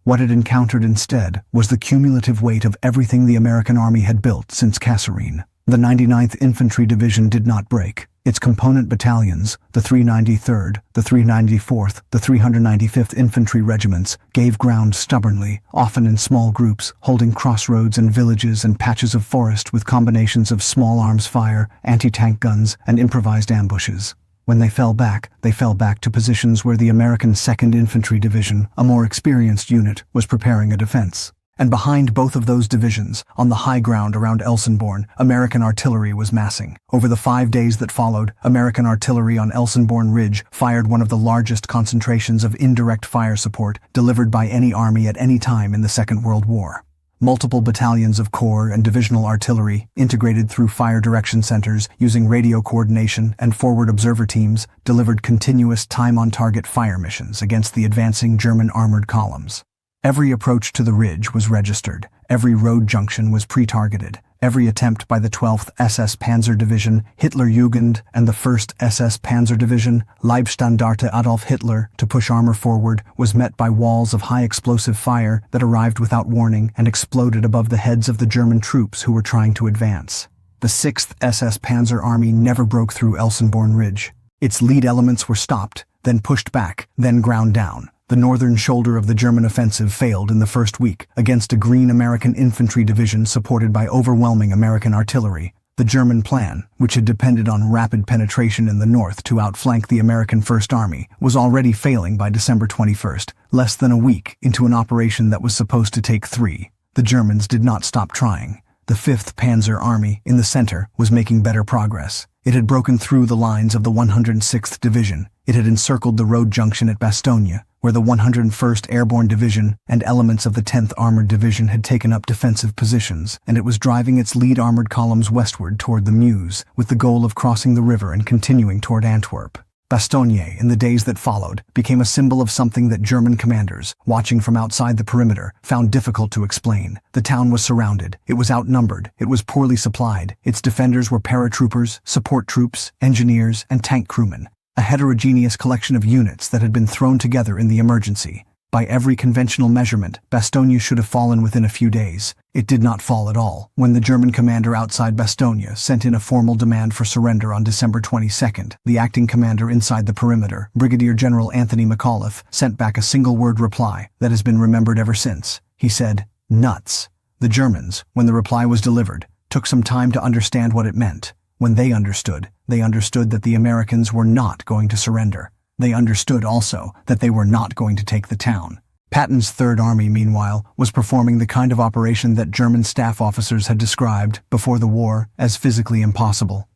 What it encountered instead was the cumulative weight of everything the American army had built since Kasserine. The 99th Infantry Division did not break. Its component battalions, the 393rd, the 394th, the 395th Infantry Regiments, gave ground stubbornly, often in small groups, holding crossroads and villages and patches of forest with combinations of small arms fire, anti-tank guns, and improvised ambushes. When they fell back to positions where the American 2nd Infantry Division, a more experienced unit, was preparing a defense. And behind both of those divisions, on the high ground around Elsenborn, American artillery was massing. Over the 5 days that followed, American artillery on Elsenborn Ridge fired one of the largest concentrations of indirect fire support delivered by any army at any time in the Second World War. Multiple battalions of corps and divisional artillery, integrated through fire direction centers using radio coordination and forward observer teams, delivered continuous time-on-target fire missions against the advancing German armored columns. Every approach to the ridge was registered. Every road junction was pre-targeted. Every attempt by the 12th SS Panzer Division, Hitlerjugend, and the 1st SS Panzer Division, Leibstandarte Adolf Hitler, to push armor forward was met by walls of high-explosive fire that arrived without warning and exploded above the heads of the German troops who were trying to advance. The 6th SS Panzer Army never broke through Elsenborn Ridge. Its lead elements were stopped, then pushed back, then ground down. The northern shoulder of the German offensive failed in the first week against a green American infantry division supported by overwhelming American artillery. The German plan, which had depended on rapid penetration in the north to outflank the American First Army, was already failing by December 21st, less than a week into an operation that was supposed to take 3. The Germans did not stop trying. The 5th Panzer Army, in the center, was making better progress. It had broken through the lines of the 106th Division. It had encircled the road junction at Bastogne, where the 101st Airborne Division and elements of the 10th Armored Division had taken up defensive positions, and it was driving its lead armored columns westward toward the Meuse, with the goal of crossing the river and continuing toward Antwerp. Bastogne, in the days that followed, became a symbol of something that German commanders, watching from outside the perimeter, found difficult to explain. The town was surrounded, it was outnumbered, it was poorly supplied, its defenders were paratroopers, support troops, engineers, and tank crewmen. A heterogeneous collection of units that had been thrown together in the emergency. By every conventional measurement, Bastogne should have fallen within a few days. It did not fall at all. When the German commander outside Bastogne sent in a formal demand for surrender on December 22nd, the acting commander inside the perimeter, Brigadier General Anthony McAuliffe, sent back a single-word reply that has been remembered ever since. He said, "Nuts." The Germans, when the reply was delivered, took some time to understand what it meant. When they understood that the Americans were not going to surrender. They understood also that they were not going to take the town. Patton's Third Army, meanwhile, was performing the kind of operation that German staff officers had described, before the war, as physically impossible.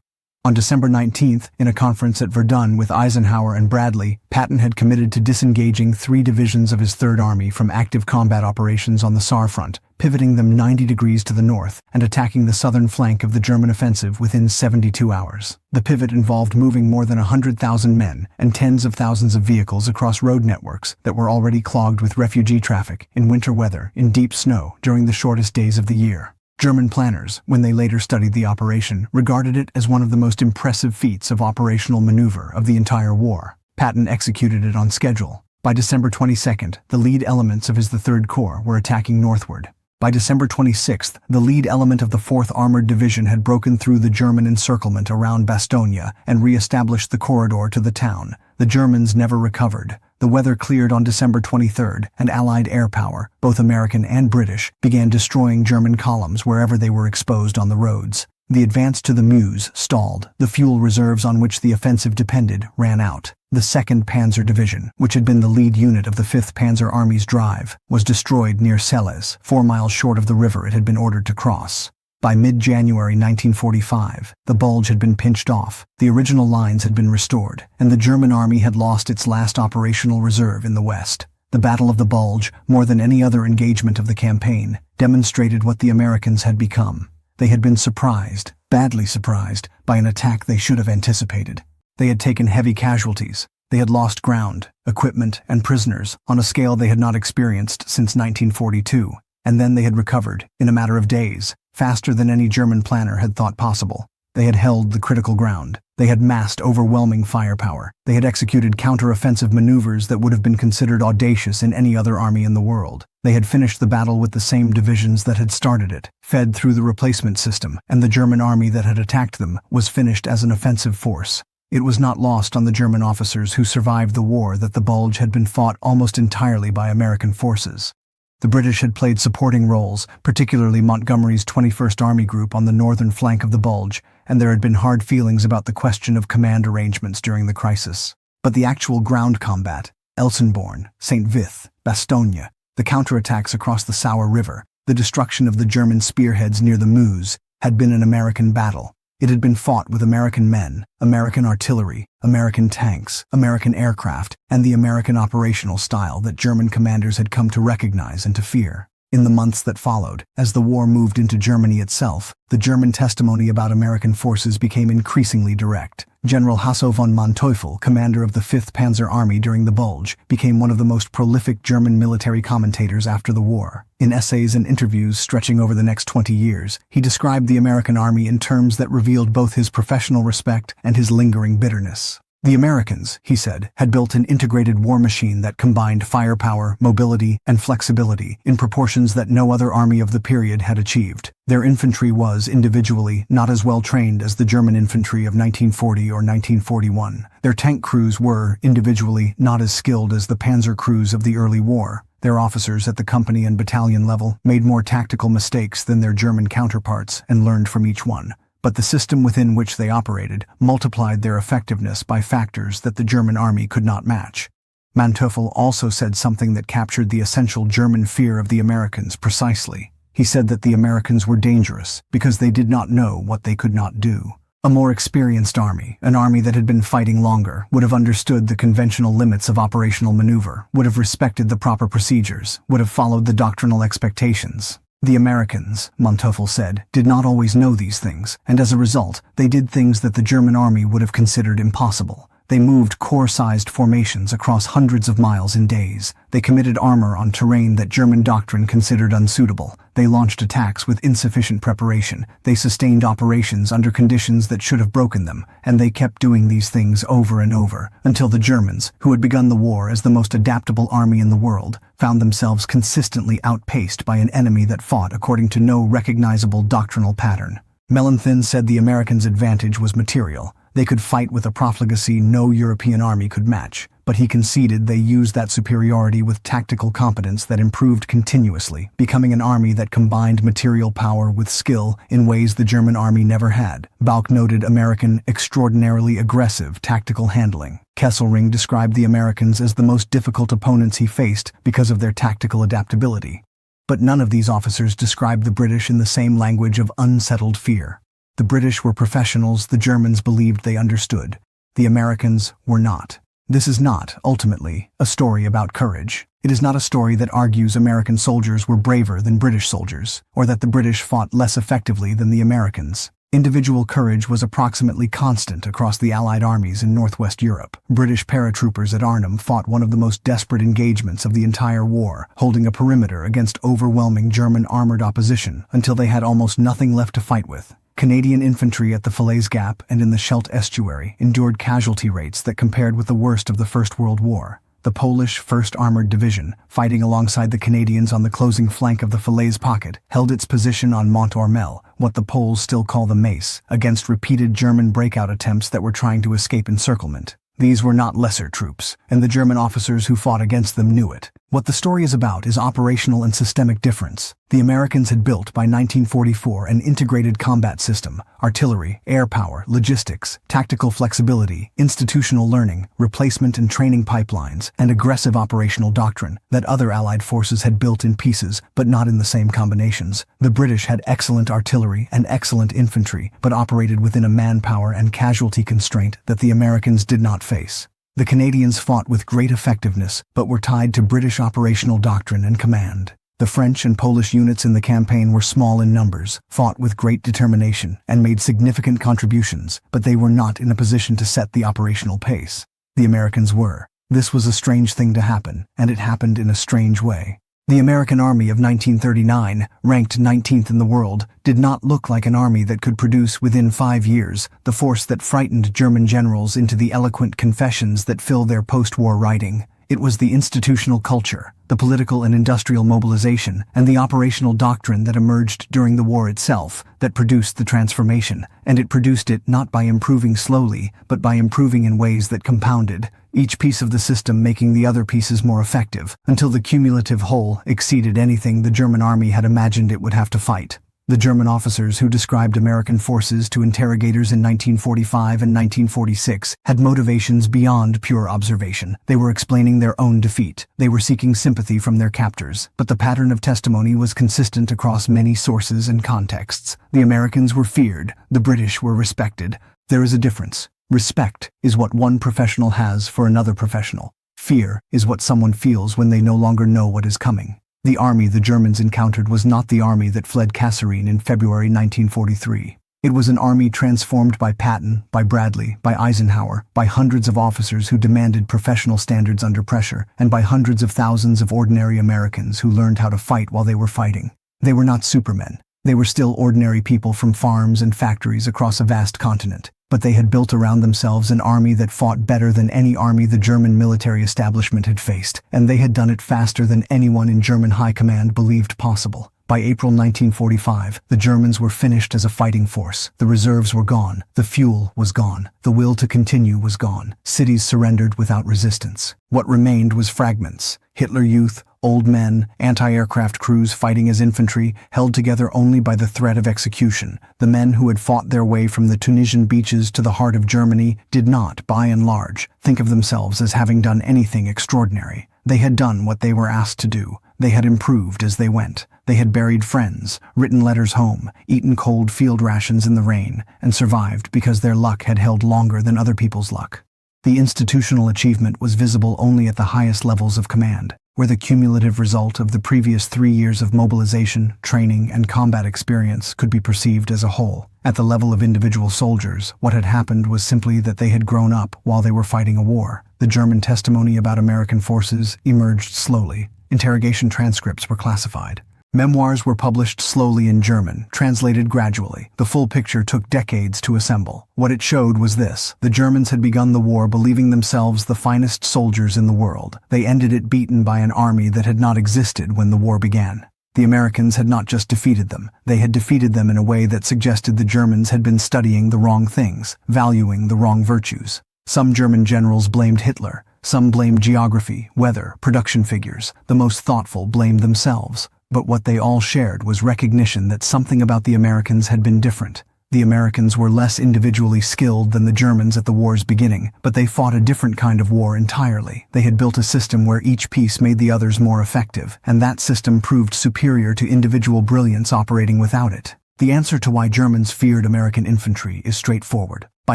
On December 19th, in a conference at Verdun with Eisenhower and Bradley, Patton had committed to disengaging 3 divisions of his Third Army from active combat operations on the Saar front, pivoting them 90 degrees to the north and attacking the southern flank of the German offensive within 72 hours. The pivot involved moving more than 100,000 men and tens of thousands of vehicles across road networks that were already clogged with refugee traffic, in winter weather, in deep snow, during the shortest days of the year. German planners, when they later studied the operation, regarded it as one of the most impressive feats of operational maneuver of the entire war. Patton executed it on schedule. By December 22nd, the lead elements of his Third Corps were attacking northward. By December 26th, the lead element of the 4th Armored Division had broken through the German encirclement around Bastogne and re-established the corridor to the town. The Germans never recovered. The weather cleared on December 23rd, and Allied air power, both American and British, began destroying German columns wherever they were exposed on the roads. The advance to the Meuse stalled. The fuel reserves on which the offensive depended ran out. The 2nd Panzer Division, which had been the lead unit of the 5th Panzer Army's drive, was destroyed near Selles, 4 miles short of the river it had been ordered to cross. By mid-January 1945, the bulge had been pinched off, the original lines had been restored, and the German army had lost its last operational reserve in the west. The Battle of the Bulge, more than any other engagement of the campaign, demonstrated what the Americans had become. They had been surprised, badly surprised, by an attack they should have anticipated. They had taken heavy casualties. They had lost ground, equipment, and prisoners on a scale they had not experienced since 1942. And then they had recovered, in a matter of days, faster than any German planner had thought possible. They had held the critical ground. They had massed overwhelming firepower. They had executed counter-offensive maneuvers that would have been considered audacious in any other army in the world. They had finished the battle with the same divisions that had started it, fed through the replacement system, and the German army that had attacked them was finished as an offensive force. It was not lost on the German officers who survived the war that the Bulge had been fought almost entirely by American forces. The British had played supporting roles, particularly Montgomery's 21st Army Group on the northern flank of the Bulge, and there had been hard feelings about the question of command arrangements during the crisis. But the actual ground combat, Elsenborn, St. Vith, Bastogne, the counterattacks across the Sauer River, the destruction of the German spearheads near the Meuse, had been an American battle. It had been fought with American men, American artillery, American tanks, American aircraft, and the American operational style that German commanders had come to recognize and to fear. In the months that followed, as the war moved into Germany itself, the German testimony about American forces became increasingly direct. General Hasso von Manteuffel, commander of the 5th Panzer Army during the Bulge, became one of the most prolific German military commentators after the war. In essays and interviews stretching over the next 20 years, he described the American army in terms that revealed both his professional respect and his lingering bitterness. The Americans, he said, had built an integrated war machine that combined firepower, mobility, and flexibility in proportions that no other army of the period had achieved. Their infantry was, individually, not as well trained as the German infantry of 1940 or 1941. Their tank crews were, individually, not as skilled as the panzer crews of the early war. Their officers at the company and battalion level made more tactical mistakes than their German counterparts and learned from each one. But the system within which they operated multiplied their effectiveness by factors that the German army could not match. Manteuffel also said something that captured the essential German fear of the Americans precisely. He said that the Americans were dangerous because they did not know what they could not do. A more experienced army, an army that had been fighting longer, would have understood the conventional limits of operational maneuver, would have respected the proper procedures, would have followed the doctrinal expectations. The Americans, Manteuffel said, did not always know these things, and as a result, they did things that the German army would have considered impossible. They moved corps-sized formations across hundreds of miles in days. They committed armor on terrain that German doctrine considered unsuitable. They launched attacks with insufficient preparation. They sustained operations under conditions that should have broken them, and they kept doing these things over and over, until the Germans, who had begun the war as the most adaptable army in the world, found themselves consistently outpaced by an enemy that fought according to no recognizable doctrinal pattern. Mellenthin said the Americans' advantage was material. They could fight with a profligacy no European army could match, but he conceded they used that superiority with tactical competence that improved continuously, becoming an army that combined material power with skill in ways the German army never had. Bauck noted American extraordinarily aggressive tactical handling. Kasserine described the Americans as the most difficult opponents he faced because of their tactical adaptability. But none of these officers described the British in the same language of unsettled fear. The British were professionals the Germans believed they understood. The Americans were not. This is not, ultimately, a story about courage. It is not a story that argues American soldiers were braver than British soldiers, or that the British fought less effectively than the Americans. Individual courage was approximately constant across the Allied armies in Northwest Europe. British paratroopers at Arnhem fought one of the most desperate engagements of the entire war, holding a perimeter against overwhelming German armored opposition until they had almost nothing left to fight with. Canadian infantry at the Falaise Gap and in the Scheldt estuary endured casualty rates that compared with the worst of the First World War. The Polish 1st Armored Division, fighting alongside the Canadians on the closing flank of the Falaise Pocket, held its position on Mont Ormel, what the Poles still call the Mace, against repeated German breakout attempts that were trying to escape encirclement. These were not lesser troops, and the German officers who fought against them knew it. What the story is about is operational and systemic difference. The Americans had built by 1944 an integrated combat system: artillery, air power, logistics, tactical flexibility, institutional learning, replacement and training pipelines, and aggressive operational doctrine that other Allied forces had built in pieces, but not in the same combinations. The British had excellent artillery and excellent infantry, but operated within a manpower and casualty constraint that the Americans did not face. The Canadians fought with great effectiveness, but were tied to British operational doctrine and command. The French and Polish units in the campaign were small in numbers, fought with great determination, and made significant contributions, but they were not in a position to set the operational pace. The Americans were. This was a strange thing to happen, and it happened in a strange way. The American Army of 1939, ranked 19th in the world, did not look like an army that could produce within 5 years the force that frightened German generals into the eloquent confessions that fill their post-war writing. It was the institutional culture, the political and industrial mobilization, and the operational doctrine that emerged during the war itself that produced the transformation, and it produced it not by improving slowly, but by improving in ways that compounded, each piece of the system making the other pieces more effective, until the cumulative whole exceeded anything the German army had imagined it would have to fight. The German officers who described American forces to interrogators in 1945 and 1946 had motivations beyond pure observation. They were explaining their own defeat. They were seeking sympathy from their captors. But the pattern of testimony was consistent across many sources and contexts. The Americans were feared. The British were respected. There is a difference. Respect is what one professional has for another professional. Fear is what someone feels when they no longer know what is coming. The army the Germans encountered was not the army that fled Kasserine in February 1943. It was an army transformed by Patton, by Bradley, by Eisenhower, by hundreds of officers who demanded professional standards under pressure, and by hundreds of thousands of ordinary Americans who learned how to fight while they were fighting. They were not supermen. They were still ordinary people from farms and factories across a vast continent. But they had built around themselves an army that fought better than any army the German military establishment had faced, and they had done it faster than anyone in German high command believed possible. By April 1945, the Germans were finished as a fighting force. The reserves were gone. The fuel was gone. The will to continue was gone. Cities surrendered without resistance. What remained was fragments. Hitler Youth, old men, anti-aircraft crews fighting as infantry, held together only by the threat of execution. The men who had fought their way from the Tunisian beaches to the heart of Germany did not, by and large, think of themselves as having done anything extraordinary. They had done what they were asked to do. They had improved as they went. They had buried friends, written letters home, eaten cold field rations in the rain, and survived because their luck had held longer than other people's luck. The institutional achievement was visible only at the highest levels of command, where the cumulative result of the previous 3 years of mobilization, training, and combat experience could be perceived as a whole. At the level of individual soldiers, what had happened was simply that they had grown up while they were fighting a war. The German testimony about American forces emerged slowly. Interrogation transcripts were classified. Memoirs were published slowly in German, translated gradually. The full picture took decades to assemble. What it showed was this: the Germans had begun the war believing themselves the finest soldiers in the world. They ended it beaten by an army that had not existed when the war began. The Americans had not just defeated them, they had defeated them in a way that suggested the Germans had been studying the wrong things, valuing the wrong virtues. Some German generals blamed Hitler, some blamed geography, weather, production figures. The most thoughtful blamed themselves. But what they all shared was recognition that something about the Americans had been different. The Americans were less individually skilled than the Germans at the war's beginning, but they fought a different kind of war entirely. They had built a system where each piece made the others more effective, and that system proved superior to individual brilliance operating without it. The answer to why Germans feared American infantry is straightforward. By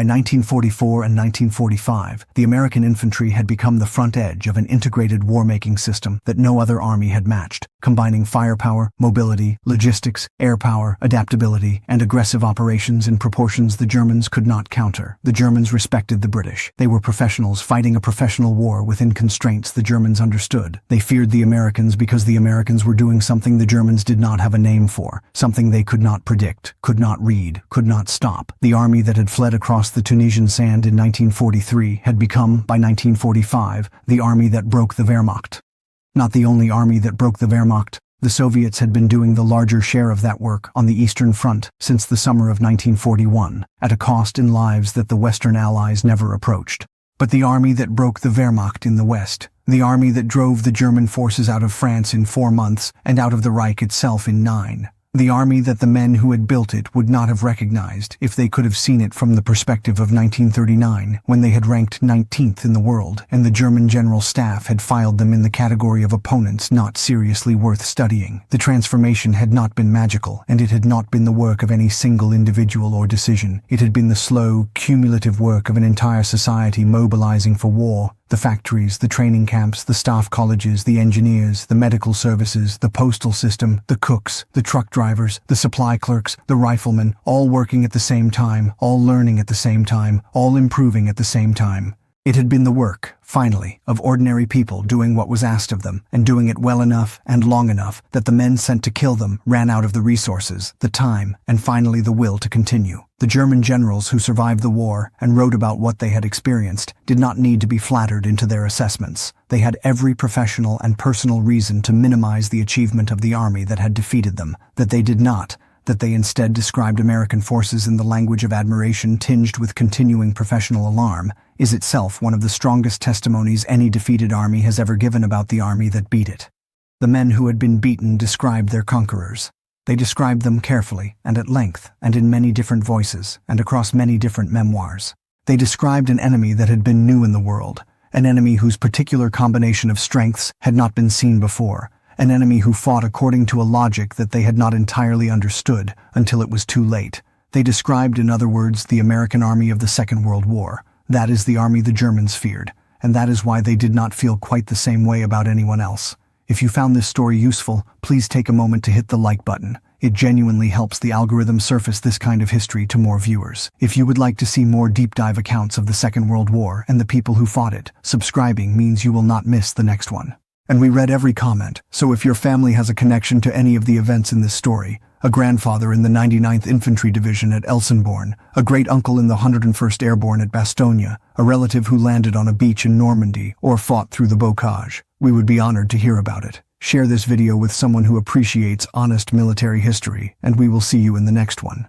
1944 and 1945, the American infantry had become the front edge of an integrated war-making system that no other army had matched, combining firepower, mobility, logistics, air power, adaptability, and aggressive operations in proportions the Germans could not counter. The Germans respected the British. They were professionals fighting a professional war within constraints the Germans understood. They feared the Americans because the Americans were doing something the Germans did not have a name for, something they could not predict, could not read, could not stop. The army that had fled across the Tunisian sand in 1943 had become, by 1945, the army that broke the Wehrmacht. Not the only army that broke the Wehrmacht. The Soviets had been doing the larger share of that work on the Eastern Front since the summer of 1941, at a cost in lives that the Western Allies never approached. But the army that broke the Wehrmacht in the West, the army that drove the German forces out of France in 4 months and out of the Reich itself in 9, the army that the men who had built it would not have recognized if they could have seen it from the perspective of 1939, when they had ranked 19th in the world, and the German General Staff had filed them in the category of opponents not seriously worth studying. The transformation had not been magical, and it had not been the work of any single individual or decision. It had been the slow, cumulative work of an entire society mobilizing for war. The factories, the training camps, the staff colleges, the engineers, the medical services, the postal system, the cooks, the truck drivers, the supply clerks, the riflemen, all working at the same time, all learning at the same time, all improving at the same time. It had been the work, finally, of ordinary people doing what was asked of them, and doing it well enough and long enough that the men sent to kill them ran out of the resources, the time, and finally the will to continue. The German generals who survived the war and wrote about what they had experienced did not need to be flattered into their assessments. They had every professional and personal reason to minimize the achievement of the army that had defeated them, that they did not, that they instead described American forces in the language of admiration tinged with continuing professional alarm, is itself one of the strongest testimonies any defeated army has ever given about the army that beat it. The men who had been beaten described their conquerors. They described them carefully and at length and in many different voices and across many different memoirs. They described an enemy that had been new in the world, an enemy whose particular combination of strengths had not been seen before, an enemy who fought according to a logic that they had not entirely understood until it was too late. They described, in other words, the American army of the Second World War. That is the army the Germans feared, and that is why they did not feel quite the same way about anyone else. If you found this story useful, please take a moment to hit the like button. It genuinely helps the algorithm surface this kind of history to more viewers. If you would like to see more deep dive accounts of the Second World War and the people who fought it, subscribing means you will not miss the next one. And we read every comment, so if your family has a connection to any of the events in this story, a grandfather in the 99th Infantry Division at Elsenborn, a great-uncle in the 101st Airborne at Bastogne, a relative who landed on a beach in Normandy or fought through the Bocage, we would be honored to hear about it. Share this video with someone who appreciates honest military history, and we will see you in the next one.